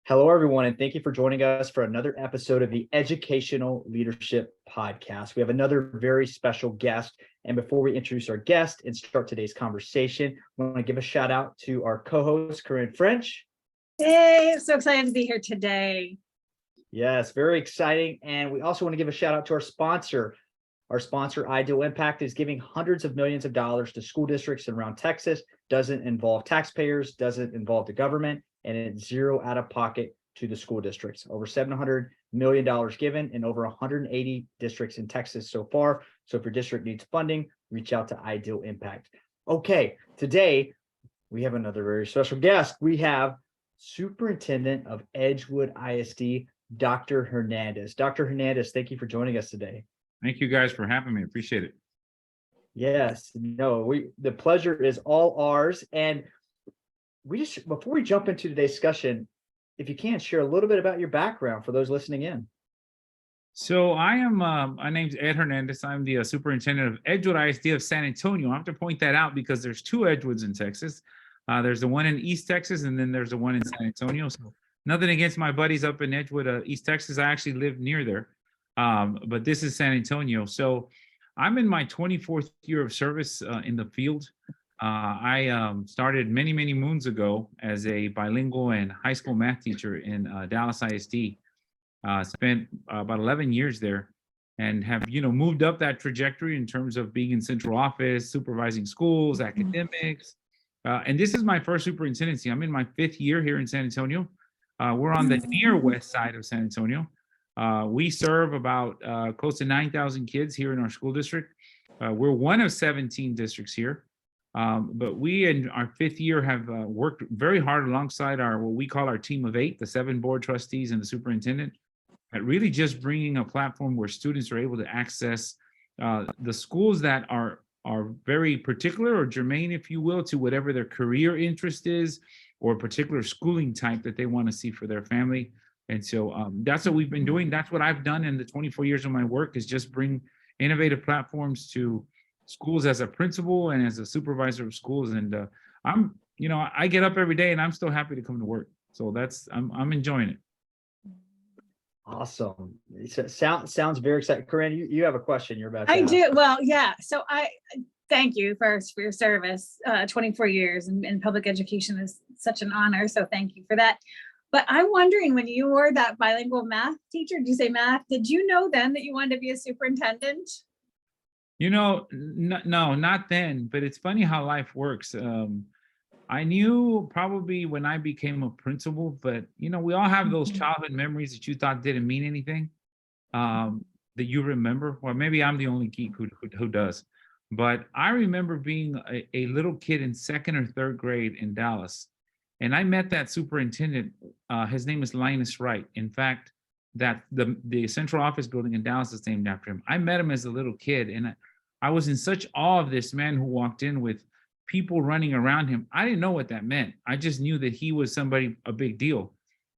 Hello, everyone, and thank you for joining us for another episode of the Educational Leadership Podcast. We have another very special guest. And before we introduce our guest and start today's conversation, I want to give a shout out to our co-host, Corinne French. Hey, I'm so excited to be here today. Yes, very exciting. And we also want to give a shout out to our sponsor. Our sponsor, Ideal Impact, is giving hundreds of millions of dollars to school districts around Texas. Doesn't involve taxpayers, doesn't involve the government, and it's zero out of pocket to the school districts. Over $700 million given in over 180 districts in Texas so far. So if your district needs funding, reach out to Ideal Impact. Okay, today we have another very special guest. We have Superintendent of Edgewood ISD, Dr. Hernandez. Dr. Hernandez, thank you for joining us today. Thank you guys for having me. Appreciate it. Yes, no, the pleasure is all ours. And before we jump into today's discussion, if you can share a little bit about your background for those listening in. So my name's Ed Hernandez. I'm the superintendent of Edgewood ISD of San Antonio. I have to point that out because there's two Edgewoods in Texas. There's the one in East Texas, and then there's the one in San Antonio. So nothing against my buddies up in Edgewood, East Texas. I actually live near there. But this is San Antonio. So I'm in my 24th year of service in the field. I started many, many moons ago as a bilingual and high school math teacher in Dallas ISD. Spent about 11 years there and have, moved up that trajectory in terms of being in central office, supervising schools, academics. And this is my first superintendency. I'm in my 5th year here in San Antonio. We're on the near west side of San Antonio. We serve about close to 9,000 kids here in our school district. We're one of 17 districts here. But we in our 5th year have worked very hard alongside what we call our team of 8, the 7 board trustees and the superintendent, at really just bringing a platform where students are able to access the schools that are very particular or germane, if you will, to whatever their career interest is or a particular schooling type that they want to see for their family. And so that's what we've been doing. That's what I've done in the 24 years of my work, is just bring innovative platforms to schools as a principal and as a supervisor of schools. And I get up every day and I'm still happy to come to work. So I'm enjoying it. Awesome. Sounds very exciting. Corinne, you have a question you're about to ask. do. Well, yeah. So I thank you first for your service. 24 years in public education is such an honor. So thank you for that. But I'm wondering, when you were that bilingual math teacher, did you say math? Did you know then that you wanted to be a superintendent? No, not then, but it's funny how life works. I knew probably when I became a principal, but we all have those childhood memories that you thought didn't mean anything, that you remember. Well, maybe I'm the only geek who does, but I remember being a little kid in 2nd or 3rd grade in Dallas. And I met that superintendent. His name is Linus Wright. In fact, that the central office building in Dallas is named after him. I met him as a little kid, and I was in such awe of this man who walked in with people running around him. I didn't know what that meant. I just knew that he was a big deal.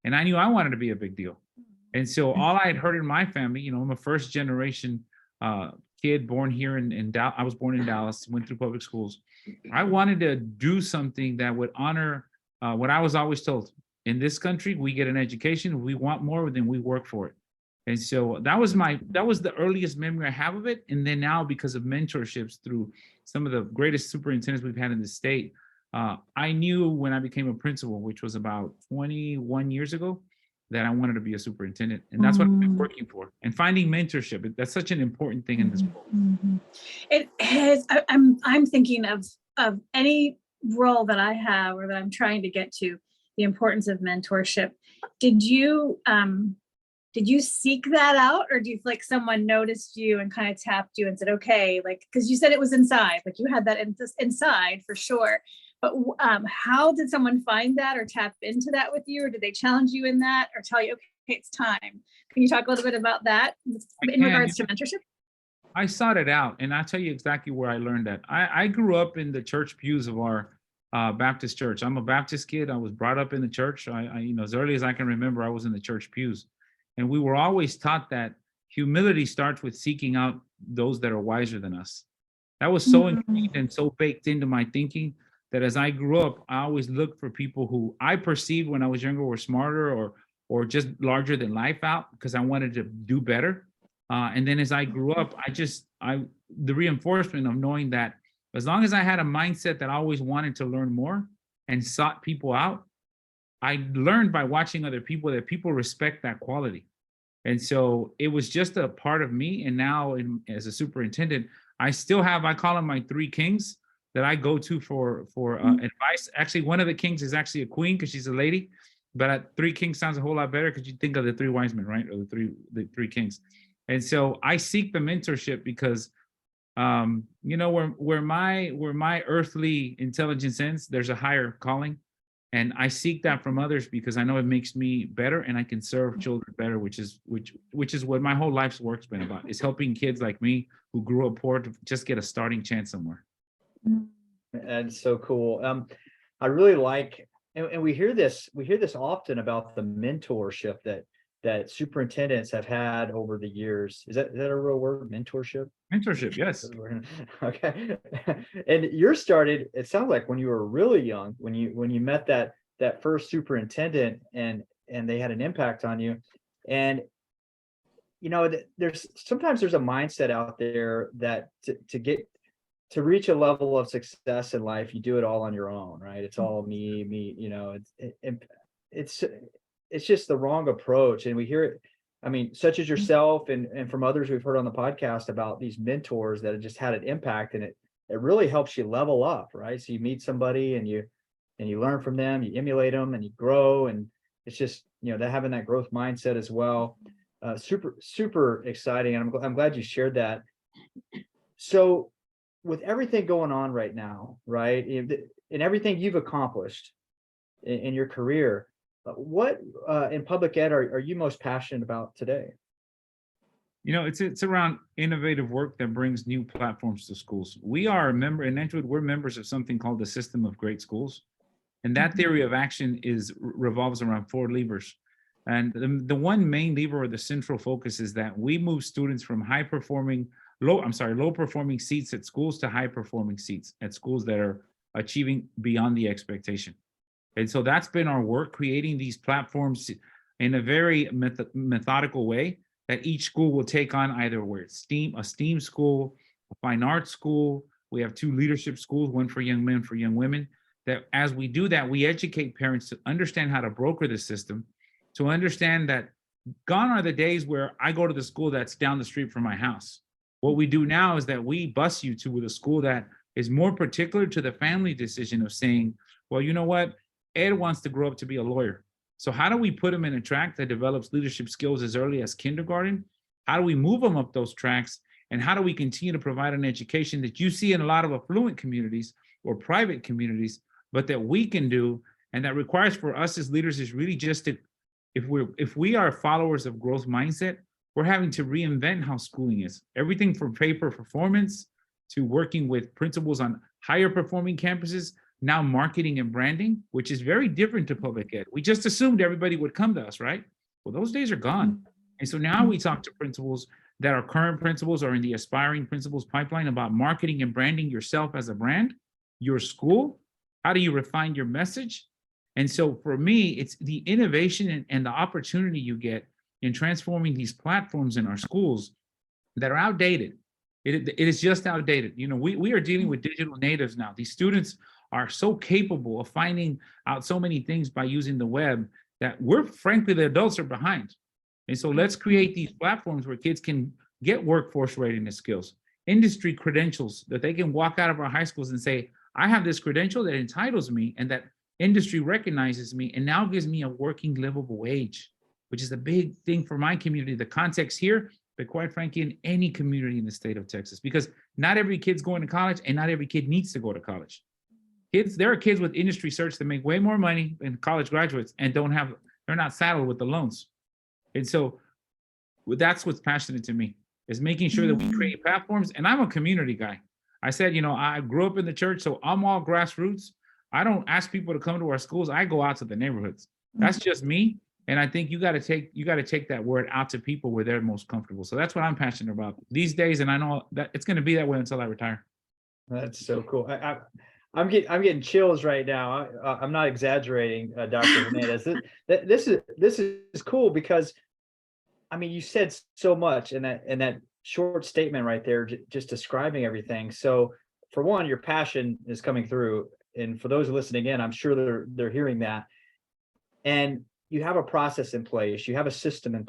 And I knew I wanted to be a big deal. And so all I had heard in my family, I'm a first generation kid born here in Dallas. I was born in Dallas, went through public schools. I wanted to do something that would honor what I was always told. In this country, we get an education. We want more, then we work for it. And so that was the earliest memory I have of it. And then now, because of mentorships through some of the greatest superintendents we've had in the state, I knew when I became a principal, which was about 21 years ago, that I wanted to be a superintendent. And that's what I've been working for. And finding mentorship, that's such an important thing in this world. It is. I'm thinking of any role that I have or that I'm trying to get to, the importance of mentorship. Did you seek that out, or do you feel like someone noticed you and kind of tapped you and said, okay, because you said it was inside, you had that inside for sure, but how did someone find that or tap into that with you, or did they challenge you in that or tell you, okay, it's time? Can you talk a little bit about that in regards to mentorship? I sought it out, and I'll tell you exactly where I learned that. I grew up in the church pews of our Baptist church. I'm a Baptist kid. I was brought up in the church. I as early as I can remember, I was in the church pews. And we were always taught that humility starts with seeking out those that are wiser than us. That was so ingrained and so baked into my thinking that as I grew up, I always looked for people who I perceived when I was younger were smarter or just larger than life out because I wanted to do better. And then as I grew up, the reinforcement of knowing that as long as I had a mindset that I always wanted to learn more and sought people out, I learned by watching other people that people respect that quality. And so it was just a part of me. And now as a superintendent, I still have, I call them my three kings that I go to for advice. Actually, one of the kings is actually a queen because she's a lady, but three kings sounds a whole lot better because you think of the three wise men, right? Or the three kings. And so I seek the mentorship because where my earthly intelligence ends, there's a higher calling. And I seek that from others because I know it makes me better and I can serve children better, which is what my whole life's work's been about, is helping kids like me who grew up poor to just get a starting chance somewhere. That's so cool. I really like, and we hear this often about the mentorship that superintendents have had over the years. Is that a real word? Mentorship? Mentorship, yes. Okay. And yours started, it sounds like when you were really young, when you met that first superintendent and they had an impact on you. And there's sometimes a mindset out there that to reach a level of success in life, you do it all on your own, right? It's all me, it's just the wrong approach. And we hear it, I mean, such as yourself and from others we've heard on the podcast about these mentors that have just had an impact, and it really helps you level up, right? So you meet somebody and you learn from them, you emulate them and you grow. And it's just, that having that growth mindset as well. Super exciting. And I'm glad you shared that. So with everything going on right now, right, and everything you've accomplished in your career, what in public ed are you most passionate about today? It's around innovative work that brings new platforms to schools. We are a member in Edgewood. We're members of something called the System of Great Schools, and that theory of action revolves around 4 levers. And the one main lever or the central focus is that we move students from low performing seats at schools to high performing seats at schools that are achieving beyond the expectation. And so that's been our work, creating these platforms in a very methodical way that each school will take on, either where it's a STEAM school, a fine arts school. We have 2 leadership schools, one for young men, for young women. That as we do that, we educate parents to understand how to broker the system, to understand that gone are the days where I go to the school that's down the street from my house. What we do now is that we bus you to a school that is more particular to the family decision of saying, well, you know what? Ed wants to grow up to be a lawyer. So how do we put him in a track that develops leadership skills as early as kindergarten? How do we move them up those tracks? And how do we continue to provide an education that you see in a lot of affluent communities or private communities, but that we can do, and that requires for us as leaders is really just to, if we are followers of growth mindset, we're having to reinvent how schooling is. Everything from paper performance to working with principals on higher performing campuses, now marketing and branding, which is very different to public ed. We just assumed everybody would come to us, right? Well, those days are gone. And so now we talk to principals that are current principals or in the aspiring principals pipeline about marketing and branding yourself as a brand, your school. How do you refine your message? And so for me, it's the innovation and the opportunity you get in transforming these platforms in our schools that are outdated. It is just outdated. We are dealing with digital natives now. These students are so capable of finding out so many things by using the web that frankly, the adults are behind. And so let's create these platforms where kids can get workforce readiness skills, industry credentials, that they can walk out of our high schools and say, I have this credential that entitles me and that industry recognizes me and now gives me a working livable wage, which is a big thing for my community, the context here, but quite frankly, in any community in the state of Texas, because not every kid's going to college and not every kid needs to go to college. There are kids with industry certs that make way more money than college graduates and they're not saddled with the loans. And so that's what's passionate to me, is making sure that we create platforms. And I'm a community guy. I said, I grew up in the church, so I'm all grassroots. I don't ask people to come to our schools. I go out to the neighborhoods. That's just me. And I think you got to take that word out to people where they're most comfortable. So that's what I'm passionate about these days. And I know that it's going to be that way until I retire. That's so cool. I'm getting chills right now. I'm not exaggerating, Dr. Hernandez. This is cool because, I mean, you said so much in that short statement right there, just describing everything. So for one, your passion is coming through, and for those listening in, I'm sure they're hearing that. And you have a process in place, you have a system in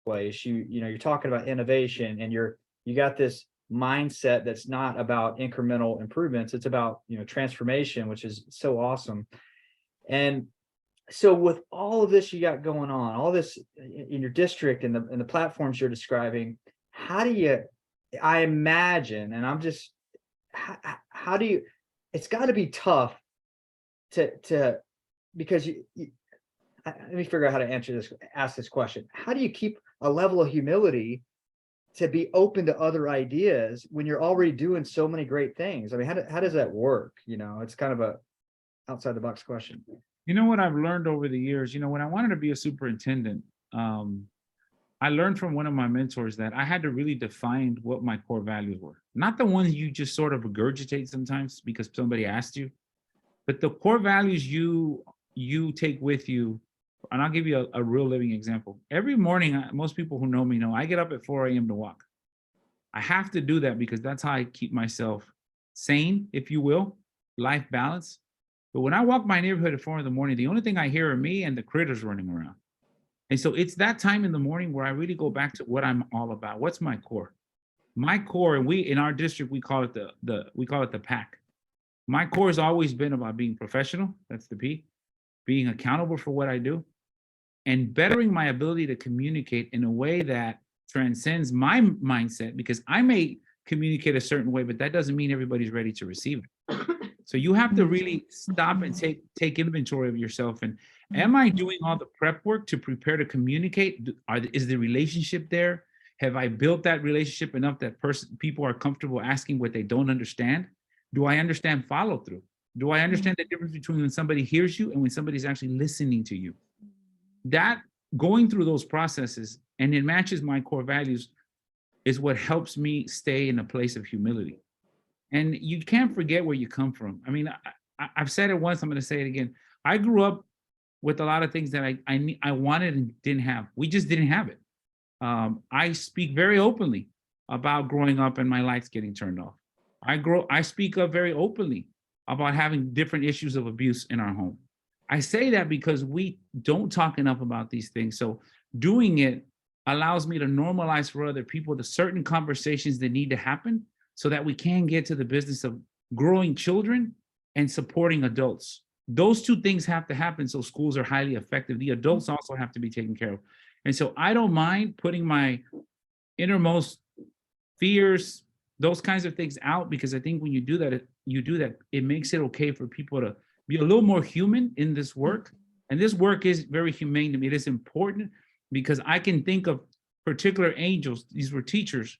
place. You're talking about innovation, and you got this mindset that's not about incremental improvements. It's about transformation, which is so awesome. And so with all of this you got going on, all this in your district and the platforms you're describing, how do you, I imagine, and I'm just, how do you, it's got to be tough to because let me figure out how to ask this question. How do you keep a level of humility to be open to other ideas when you're already doing so many great things? I mean, how does that work? It's kind of a outside the box question. You know what I've learned over the years, when I wanted to be a superintendent, I learned from one of my mentors that I had to really define what my core values were. Not the ones you just sort of regurgitate sometimes because somebody asked you, but the core values you take with you. And I'll give you a real living example. Every morning, most people who know me know I get up at 4 a.m. to walk. I have to do that because that's how I keep myself sane, if you will, life balance. But when I walk my neighborhood at 4 in the morning, the only thing I hear are me and the critters running around. And so it's that time in the morning where I really go back to what I'm all about. What's my core? My core, and we in our district, we call it the pack. My core has always been about being professional. That's the P. Being accountable for what I do, and bettering my ability to communicate in a way that transcends my mindset, because I may communicate a certain way, but that doesn't mean everybody's ready to receive it. So you have to really stop and take inventory of yourself. And am I doing all the prep work to prepare to communicate? Is the relationship there? Have I built that relationship enough that people are comfortable asking what they don't understand? Do I understand follow through? Do I understand the difference between when somebody hears you and when somebody's actually listening to you? That going through those processes, and it matches my core values, is what helps me stay in a place of humility. And you can't forget where you come from. I mean, I've said it once, I'm going to say it again. I grew up with a lot of things that I wanted and didn't have. We just didn't have it. I speak very openly about growing up and my lights getting turned off. I speak up very openly about having different issues of abuse in our home. I say that because we don't talk enough about these things. So doing it allows me to normalize for other people the certain conversations that need to happen so that we can get to the business of growing children and supporting adults. Those two things have to happen so schools are highly effective. The adults also have to be taken care of. And so I don't mind putting my innermost fears, those kinds of things out, because I think when you do that, it makes it okay for people to be a little more human in this work. And this work is very humane to me. It is important because I can think of particular angels. These were teachers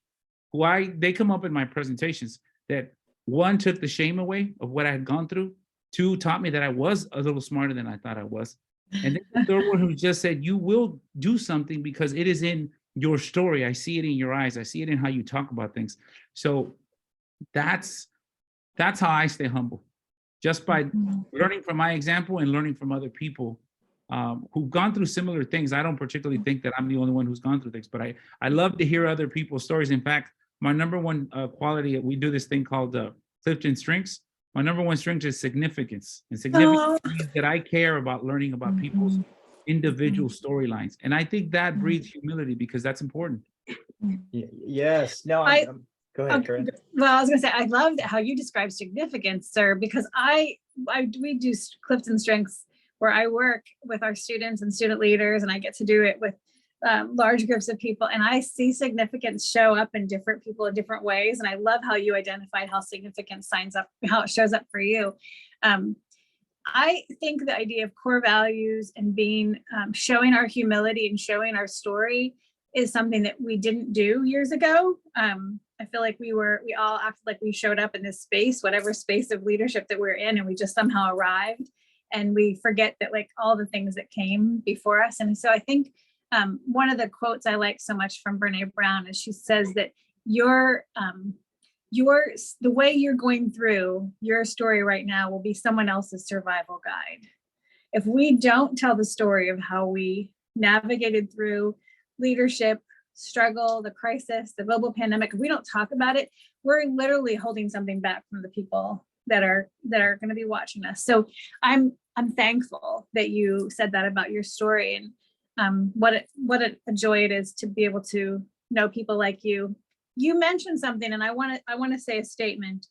who they come up in my presentations that, one, took the shame away of what I had gone through. Two, taught me that I was a little smarter than I thought I was. And then the third one who just said, you will do something because it is in your story. I see it in your eyes. I see it in how you talk about things. So that's how I stay humble. Just by learning from my example and learning from other people who've gone through similar things. I don't particularly think that I'm the only one who's gone through things, but I love to hear other people's stories. In fact, my number one quality, we do this thing called Clifton Strengths. My number one strength is significance. And significance means that I care about learning about people's individual storylines. And I think that breeds humility because that's important. Yes. No, go ahead, Karen. Well, I was going to say, I love how you describe significance, sir, because we do Clifton Strengths where I work with our students and student leaders, and I get to do it with large groups of people. And I see significance show up in different people in different ways. And I love how you identified how significance how it shows up for you. I think the idea of core values and showing our humility and showing our story is something that we didn't do years ago. I feel like we all acted like we showed up in this space, whatever space of leadership that we're in, and we just somehow arrived, and we forget that like all the things that came before us. And so I think one of the quotes I like so much from Brene Brown is she says that your the way you're going through your story right now will be someone else's survival guide. If we don't tell the story of how we navigated through leadership, struggle, the crisis, the global pandemic, if we don't talk about it, we're literally holding something back from the people that are going to be watching us. So I'm thankful that you said that about your story, and what a joy it is to be able to know people like you. You mentioned something, and I want to say a statement,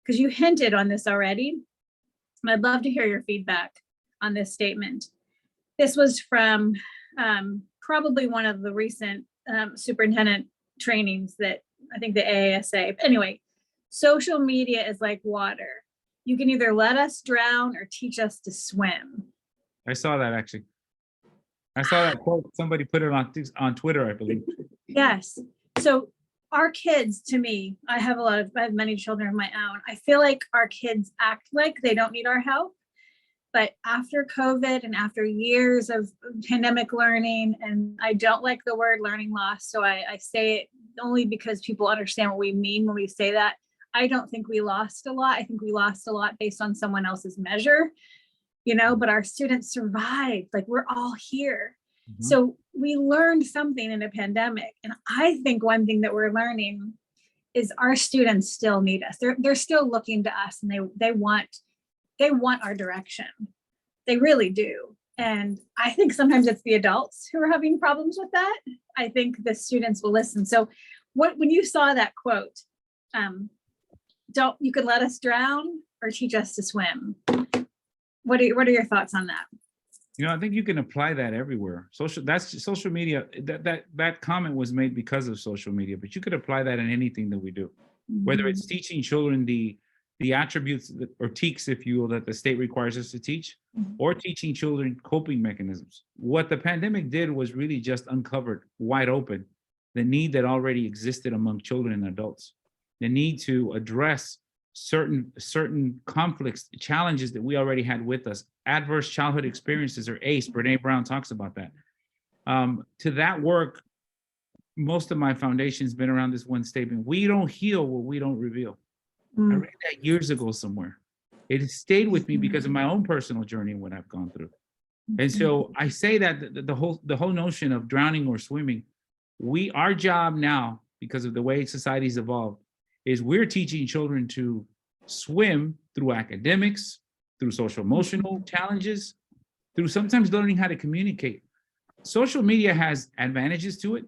because you hinted on this already, and I'd love to hear your feedback on this statement. This was from probably one of the recent superintendent trainings that I think the AASA. But anyway, social media is like water. You can either let us drown or teach us to swim. I saw that actually. I saw that quote. Somebody put it on Twitter, I believe. Yes. So our kids, to me, I have many children of my own. I feel like our kids act like they don't need our help. But after COVID and after years of pandemic learning, and I don't like the word learning loss, so I say it only because people understand what we mean when we say that. I don't think we lost a lot. I think we lost a lot based on someone else's measure, but our students survived. Like, we're all here. Mm-hmm. So we learned something in a pandemic. And I think one thing that we're learning is our students still need us. They're still looking to us, and they want our direction. They really do. And I think sometimes it's the adults who are having problems with that. I think the students will listen. So when you saw that quote, you could let us drown or teach us to swim. What are your thoughts on that? I think you can apply that everywhere. That's social media. That comment was made because of social media, but you could apply that in anything that we do, mm-hmm. whether it's teaching children the attributes or TEKS, if you will, that the state requires us to teach, mm-hmm. or teaching children coping mechanisms. What the pandemic did was really just uncovered wide open the need that already existed among children and adults, the need to address certain conflicts, challenges that we already had with us, adverse childhood experiences, or ACE. Brene Brown talks about that. To that work, most of my foundation has been around this one statement: we don't heal what we don't reveal. I read that years ago somewhere. It stayed with me because of my own personal journey and what I've gone through. And so I say that the whole notion of drowning or swimming, our job now, because of the way society's evolved, is we're teaching children to swim through academics, through social emotional challenges, through sometimes learning how to communicate. Social media has advantages to it,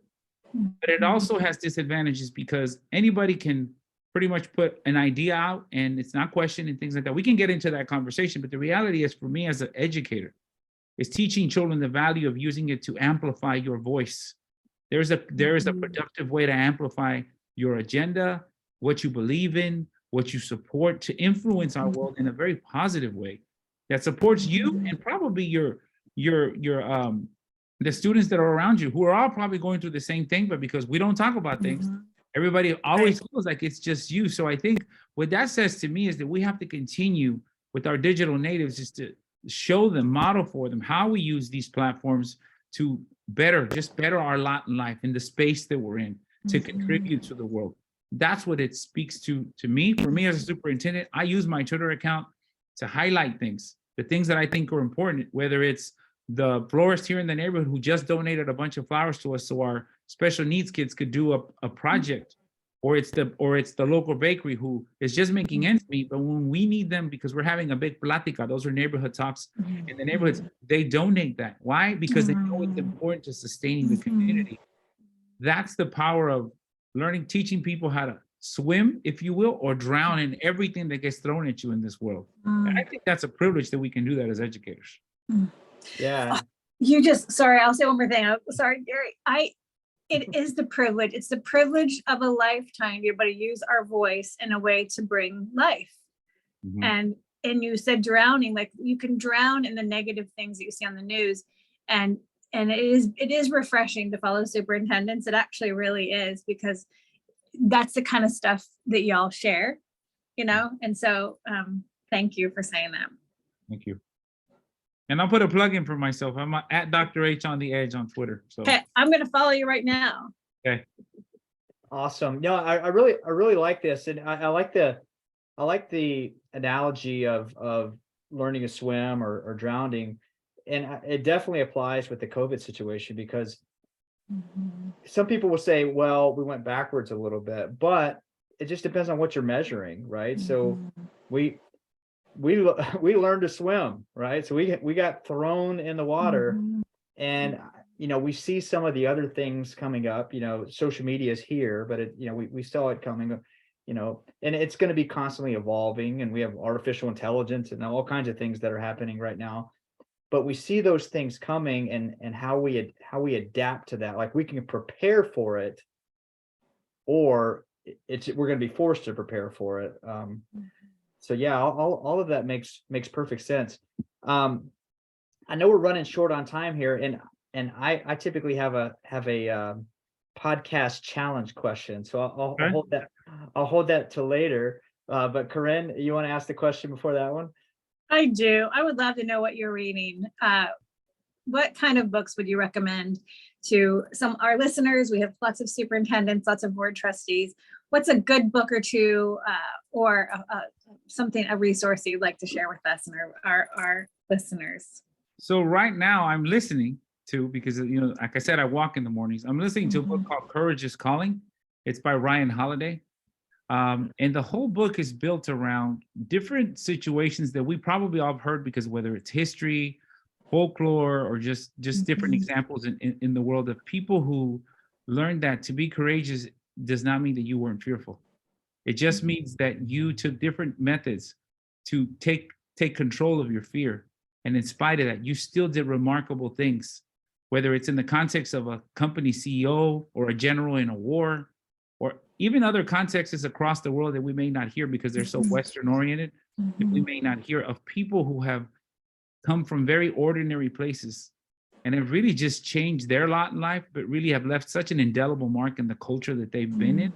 but it also has disadvantages, because anybody can pretty much put an idea out and it's not questioned and things like that. We can get into that conversation, but the reality is, for me as an educator, is teaching children the value of using it to amplify your voice. There is a productive way to amplify your agenda, what you believe in, what you support, to influence our world in a very positive way that supports you and probably the students that are around you, who are all probably going through the same thing, but because we don't talk about things, everybody always feels like it's just you. So I think what that says to me is that we have to continue with our digital natives, is to show them, model for them how we use these platforms to better our lot in life, in the space that we're in, to contribute to the world. That's what it speaks to me. For me as a superintendent, I use my Twitter account to highlight things, the things that I think are important, whether it's the florist here in the neighborhood who just donated a bunch of flowers to us so our special needs kids could do a project, or it's the local bakery who is just making ends meet, but when we need them, because we're having a big plática, those are neighborhood talks in the neighborhoods, they donate that. Why? Because they know it's important to sustaining the community. That's the power of learning, teaching people how to swim, if you will, or drown in everything that gets thrown at you in this world. And I think that's a privilege that we can do that as educators. Yeah. I'll say one more thing. Sorry, Gary. It is the privilege. It's the privilege of a lifetime to be able to use our voice in a way to bring life. And you said drowning, like you can drown in the negative things that you see on the news. And it is refreshing to follow superintendents. It actually really is, because that's the kind of stuff that y'all share, And so thank you for saying that. Thank you. And I'll put a plug in for myself. I'm at Dr. H on the Edge on Twitter. So okay, I'm going to follow you right now. Okay. Awesome. No, I really like this, and I like the analogy of learning to swim or drowning, and it definitely applies with the COVID situation because some people will say, well, we went backwards a little bit, but it just depends on what you're measuring, right? So we we learned to swim, right? So we got thrown in the water, and we see some of the other things coming up. Social media is here, but we saw it coming up, and it's going to be constantly evolving, and we have artificial intelligence and all kinds of things that are happening right now. But we see those things coming, and how we adapt to that. Like, we can prepare for it, or we're going to be forced to prepare for it. So yeah, all of that makes perfect sense. I know we're running short on time here, and I typically have a podcast challenge question. So I'll Okay. hold that till later. But Corinne, you want to ask the question before that one? I do. I would love to know what you're reading. What kind of books would you recommend to our listeners? We have lots of superintendents, lots of board trustees. What's a good book or two, or a resource you'd like to share with us and our listeners? So right now I'm listening to, because like I said, I walk in the mornings. I'm listening to a book called Courage is Calling. It's by Ryan Holiday. And the whole book is built around different situations that we probably all have heard, because whether it's history, folklore, or just different examples in the world of people who learned that to be courageous does not mean that you weren't fearful. It just means that you took different methods to take control of your fear. And in spite of that, you still did remarkable things, whether it's in the context of a company CEO or a general in a war, or even other contexts across the world that we may not hear because they're so Western oriented, that we may not hear of people who have come from very ordinary places and have really just changed their lot in life, but really have left such an indelible mark in the culture that they've been in,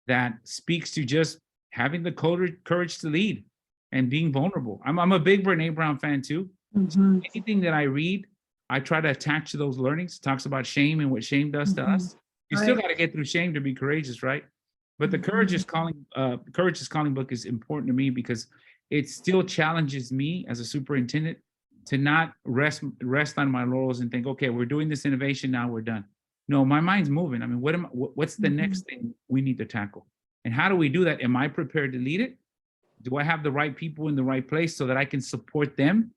that speaks to just having the courage to lead and being vulnerable. I'm a big Brene Brown fan too. So anything that I read, I try to attach to those learnings. It talks about shame and what shame does to us. You still got to get through shame to be courageous, right? But the Courage is Calling book is important to me because it still challenges me as a superintendent to not rest on my laurels and think, okay, we're doing this innovation, now we're done. No, my mind's moving. I mean, what's the next thing we need to tackle? And how do we do that? Am I prepared to lead it? Do I have the right people in the right place so that I can support them?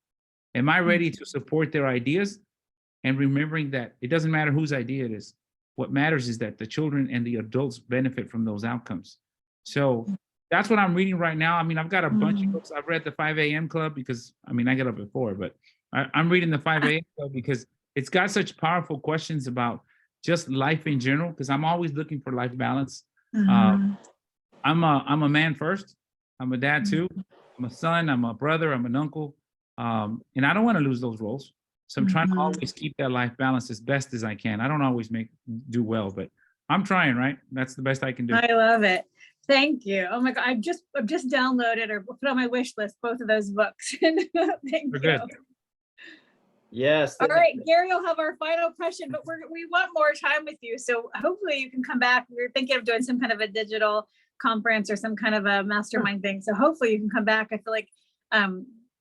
Am I ready to support their ideas? And remembering that it doesn't matter whose idea it is. What matters is that the children and the adults benefit from those outcomes. So that's what I'm reading right now. I mean, I've got a bunch of books. I've read the 5 a.m. Club because, I mean, I get up at 4, but I'm reading the 5 a.m. Club because it's got such powerful questions about just life in general, because I'm always looking for life balance. I'm a man first. I'm a dad too. I'm a son. I'm a brother. I'm an uncle. And I don't want to lose those roles. So I'm trying to always keep that life balance as best as I can. I don't always do well, but I'm trying, right? That's the best I can do. I love it. Thank you. Oh my God, I've just downloaded or put on my wish list both of those books. Thank you. Good. Yes. All right, Gary will have our final question, but we want more time with you. So hopefully you can come back. We're thinking of doing some kind of a digital conference or some kind of a mastermind thing. So hopefully you can come back. I feel like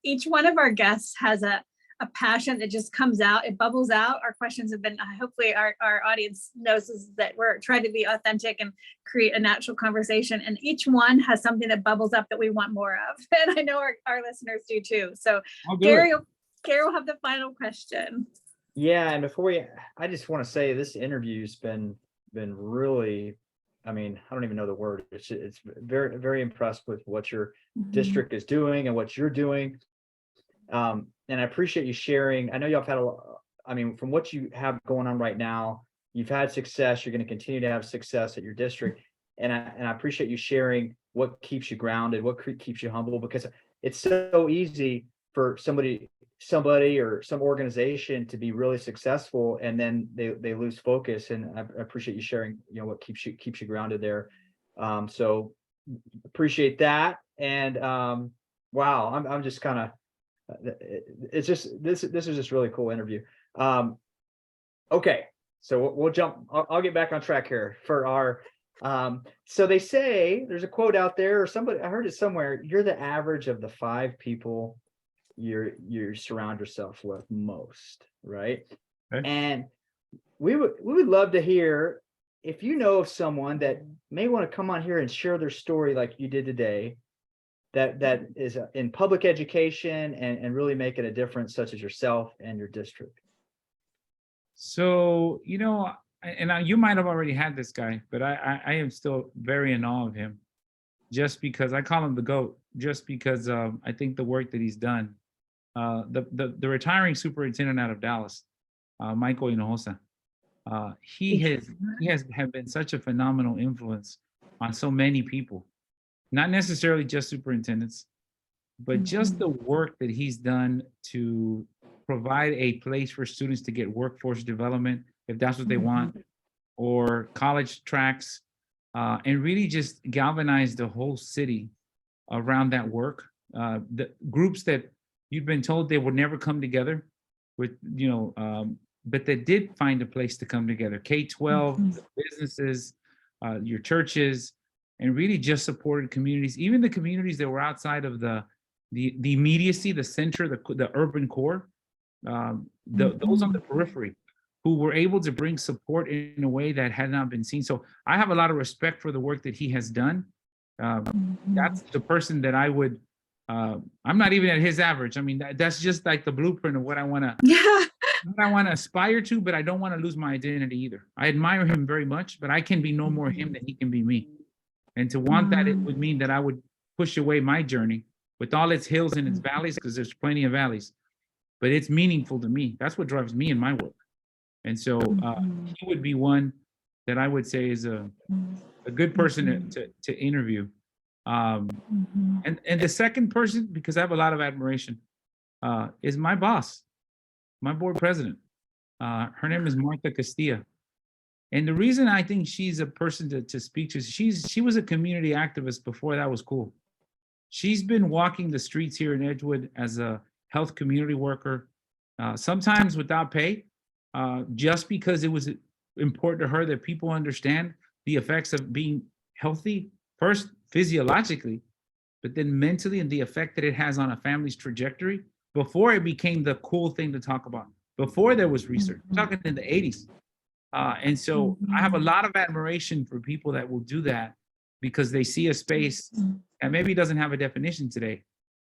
each one of our guests has a passion that just comes out, it bubbles out. Our questions have been, hopefully our audience knows that we're trying to be authentic and create a natural conversation. And each one has something that bubbles up that we want more of. And I know our listeners do too. So Gary will have the final question. Yeah, and I just want to say this interview's been really, I mean, I don't even know the word. It's very, very impressed with what your district is doing and what you're doing. And I appreciate you sharing. I know y'all have had from what you have going on right now, you've had success. You're going to continue to have success at your district. And I appreciate you sharing what keeps you grounded, what keeps you humble, because it's so easy for somebody or some organization to be really successful and then they lose focus. And I appreciate you sharing, what keeps you grounded there. So appreciate that. And wow, I'm just kind of, it's just this is just really cool interview. Okay, so we'll jump. I'll get back on track here for So they say, there's a quote out there, or somebody, I heard it somewhere, you're the average of the 5 people you surround yourself with most, right? Okay. And we would love to hear if you know of someone that may want to come on here and share their story like you did today, that is in public education and really making a difference, such as yourself and your district. So, you might have already had this guy, but I am still very in awe of him, just because I call him the GOAT, just because I think the work that he's done. The retiring superintendent out of Dallas, Michael Hinojosa, he has been such a phenomenal influence on so many people, not necessarily just superintendents, but just the work that he's done to provide a place for students to get workforce development, if that's what they want, or college tracks, and really just galvanize the whole city around that work. The groups that you've been told they would never come together with, but they did find a place to come together. K-12, businesses, your churches, and really just supported communities, even the communities that were outside of the immediacy, the center, the urban core, those on the periphery, who were able to bring support in a way that had not been seen. So I have a lot of respect for the work that he has done. That's the person that I would, I'm not even at his average. I mean, that's just like the blueprint of what I want to aspire to, but I don't want to lose my identity either. I admire him very much, but I can be no more him than he can be me. And to want that, it would mean that I would push away my journey with all its hills and its valleys, because there's plenty of valleys, but it's meaningful to me. That's what drives me in my work. And so he would be one that I would say is a good person to interview. And the second person, because I have a lot of admiration, is my boss, my board president. Her name is Martha Castilla. And the reason I think she's a person to speak to, she was a community activist before that was cool. She's been walking the streets here in Edgewood as a health community worker, sometimes without pay, just because it was important to her that people understand the effects of being healthy, first physiologically, but then mentally, and the effect that it has on a family's trajectory, before it became the cool thing to talk about, before there was research. I'm talking in the 80s. And so I have a lot of admiration for people that will do that, because they see a space that maybe doesn't have a definition today,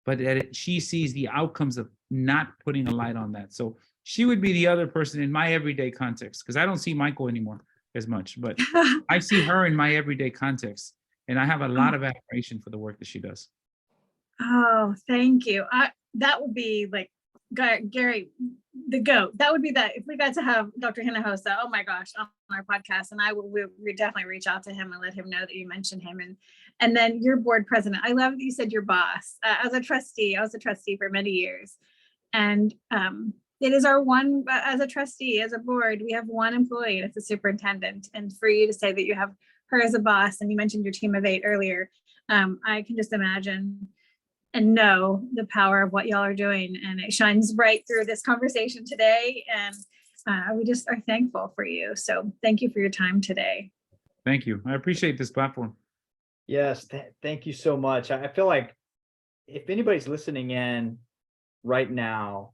but that she sees the outcomes of not putting a light on that. So she would be the other person in my everyday context, because I don't see Michael anymore as much, but I see her in my everyday context, and I have a lot of admiration for the work that she does. Oh, thank you. That would be like, Gary, the GOAT. That would be that. If we got to have Dr. Hinojosa, oh my gosh, on our podcast, and we definitely reach out to him and let him know that you mentioned him. And then your board president. I love that you said your boss. As a trustee, I was a trustee for many years, and it is our one, as a trustee, as a board, we have one employee, and it's a superintendent. And for you to say that you have her as a boss, and you mentioned your team of 8 earlier, I can just imagine and know the power of what y'all are doing. And it shines bright through this conversation today. And we just are thankful for you. So thank you for your time today. Thank you. I appreciate this platform. Yes, thank you so much. I feel like if anybody's listening in right now,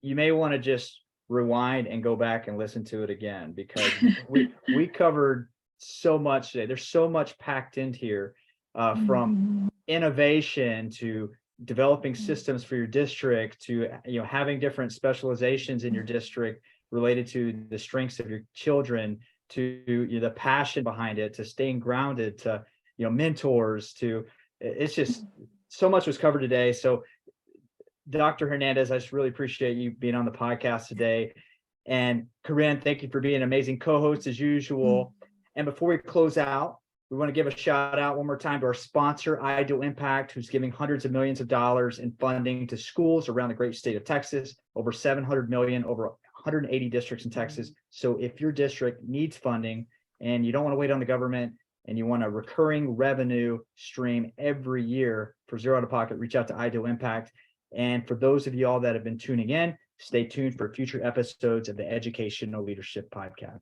you may want to just rewind and go back and listen to it again, because we covered so much today. There's so much packed in here, from innovation to developing systems for your district, to having different specializations in your district related to the strengths of your children, to the passion behind it, to staying grounded, to mentors, to it's just so much was covered today. So Dr. Hernandez, I just really appreciate you being on the podcast today. And Corinne, thank you for being an amazing co-host as usual. And before we close out, we want to give a shout out one more time to our sponsor, Ideal Impact, who's giving hundreds of millions of dollars in funding to schools around the great state of Texas, over 700 million, over 180 districts in Texas. So if your district needs funding and you don't want to wait on the government and you want a recurring revenue stream every year for zero out of pocket, reach out to Ideal Impact. And for those of you all that have been tuning in, stay tuned for future episodes of the Educational Leadership Podcast.